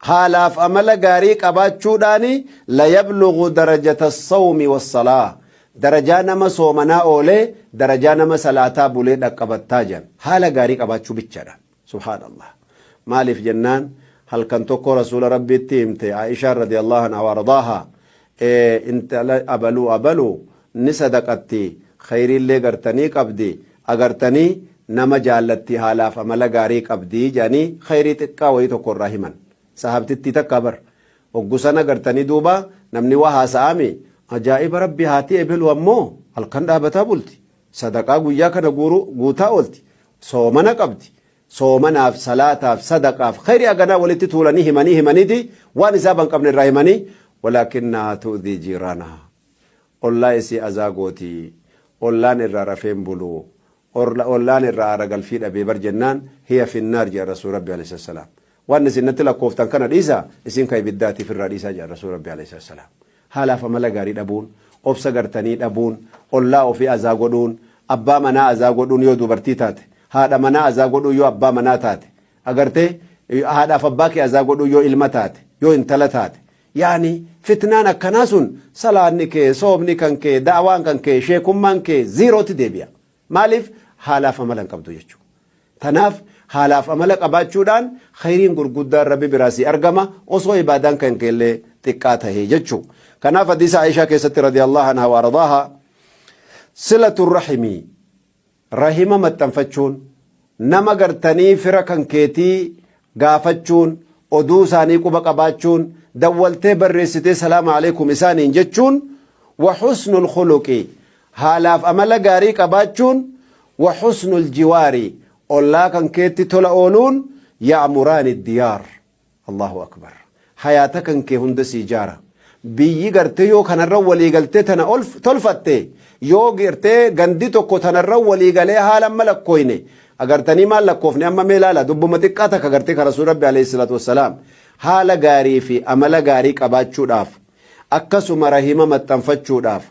haalaaf amala gaarii qabaachuudhaani la yablughu darajata as-sawmi was-salaa darajaa nama soomanaa oolee darajaa nama salaataa bulee dhaqqabattaa jiran haala gaarii qabaachuu bichaadha. Subhaanallah. Maaliif jennaan halkan tokko rasuula rabbiitti himte Aishaa radiyallahu anha waardaaha intala abalu ni sadaqatti khayriillee gartanii qabdi agartanii nama jaallatti haalaaf amala gaarii qabdi jedhanii khayrii xiqqaa wayii tokko irraa himan. Sahabtitti takka bar oggusana gartanii duuba namni waa haasa'ame ajaa'iba rabbi haati ebelu ammoo halkan dhaabataa bulti sadaqaa guyyaa kana guutaa oolti soomana qabdi soomanaaf salaataaf sadaqaaf khayri aganaa walitti tuulanii himaniiti waan isaa ban qabne irraa himanii walaakinnahaa tu'dii jiiraanaha ollaa isii azaagooti ollaan irraa rafeen bulu ollaan irraa aragalfii dhabee bar jennaan hiya finnaar jedha rasuul rabbi alayhi salaam waan isinatti lakkooftan kana dhiisa isin ka ibiddaatiif irraa dhiisaa jedha rasuul rabbi alayhi salaam. haalaaf amala gaarii dhabuun obsa gartanii dhabuun ollaa ofii azaa godhuun abbaa manaa azaa godhuun yoo dubartii taate haadha manaa azaa godhuun yoo abbaa manaa taate agartee haadhaaf abbaa kee azaa godhuun yoo ilma taate yoo intala taate yaani fitnaan akkanaa sun salaanni kee soomni kan kee da'awaan kan kee sheekummaan kee ziirootti deebi'a. Maaliif haalaaf amala hin qabdu jechuudha. Tanaaf haalaaf amala qabaachuudhaan khayriin gurguddaan rabbi biraasii argama osoo ibaadaan kan keellee xiqqaa tahee jechuudha. كناف حديث عائشة كيست رضي الله عنها وارضاها صلة الرحم رحمة متنفتشون نما قرتني فرقا كيتي قافتشون ودوساني قبقباتشون دولتي بريستي سلام عليكم إساني جتشون وحسن الخلق هالاف أملا قاري قباتشون وحسن الجواري أولا كان كيتي تلأولون يعمران الديار الله أكبر حياتك كي هندسي جارة biyyi gartee yoo kanarra walii galtee tana tolfatte yoo gartee gandi tokko tanarra walii galee haala malakkoyne agartanii maal lakkoofne amma mee ilaala dubbuma xiqqaa takka gartee ka rasuul rabbi alayhi salaatu wassalaam haala gaarii fi amala gaarii qabaachuudhaaf akkasuma rahima maxxanfachuudhaaf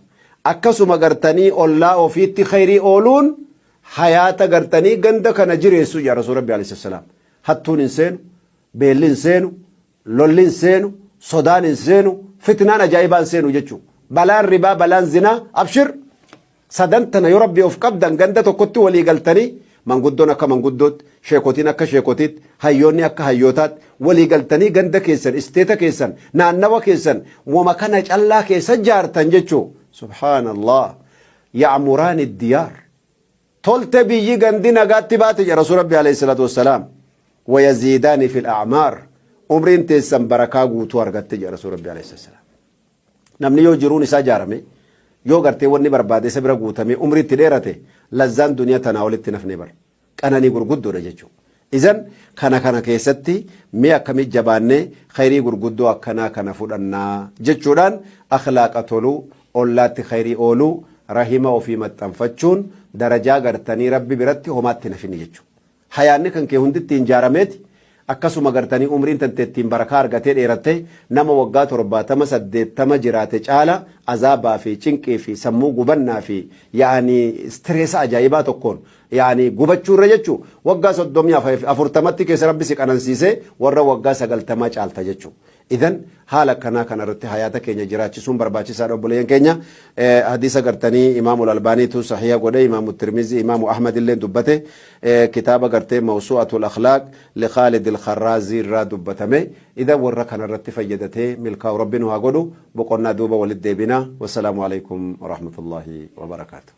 akkasuma gartanii ollaa ofiitti khayrii ooluun hayaata gartanii ganda kana jireessu yaa rasuul rabbi alayhi salaam hattuun hin seenu beelli hin seenu lolli hin seenu sodaan hin seenu فتنان أجايبان سينو جتشو بلان ربا بلان زنا أبشر صدنتنا يا ربي أف قبدا غندا تكوتي ولي قلتني من قدونا كمن قدوت شيكوتين أكا شيكوتيت هيوني أكا هيوتات ولي قلتني غندا كيسن استيتا كيسن نانوا كيسن وما كانت الله كيسن جارتن جتشو سبحان الله يعمران الديار تولت بيجي غندنا قاتباتي يا رسول ربي عليه الصلاة والسلام ويزيدان في الأعمار umriin teessan barakaa guutuu argatte jedha rasuul rabbi alayhi salaam. Namni yoo jiruun isaa jaarame yoo gartee wanni barbaade isa bira guutame umrii itti dheerate lazzaan duniyaa tanaa walitti nafne bar qananii gurguddoodha jechuudha. Izan kana keessatti mee akkamii jabaannee khayrii gurguddoo akkanaa kana fudhannaa jechuudhaan akhlaaqa toluu ollaatti khayrii ooluu rahima ofii maxxanfachuun darajaa gartanii rabbi biratti homaatti nafini jechuudha. Hayaanni kan kee hunditti hin jaarameeti. akkasuma gartanii umriin tanteettiin barakaa argatee dheeratte nama waggaa 70 jiraate caala azaabaa fi cinqii fi sammuu gubannaa fi yaani stress ajaa'ibaa tokkoon yaani gubachuurra jechuu waggaa 30 keessa rabbi si qanansiisee warra waggaa 90 caalta jechuu. إذن حالك كنا رتي حياتك كينيا جراتي سوم برباتي سارو بولين كينيا حديث قرتني إمام الألباني تو صحيح قولي إمام الترمذي إمام أحمد اللي دبته كتابة قرتي موسوعة الأخلاق لخالد الخرازي را دبتمه إذا ورا كنا رتي فيدته ملكا ربنا وقولوا بقولنا دوبا ولد بنا والسلام عليكم ورحمة الله وبركاته.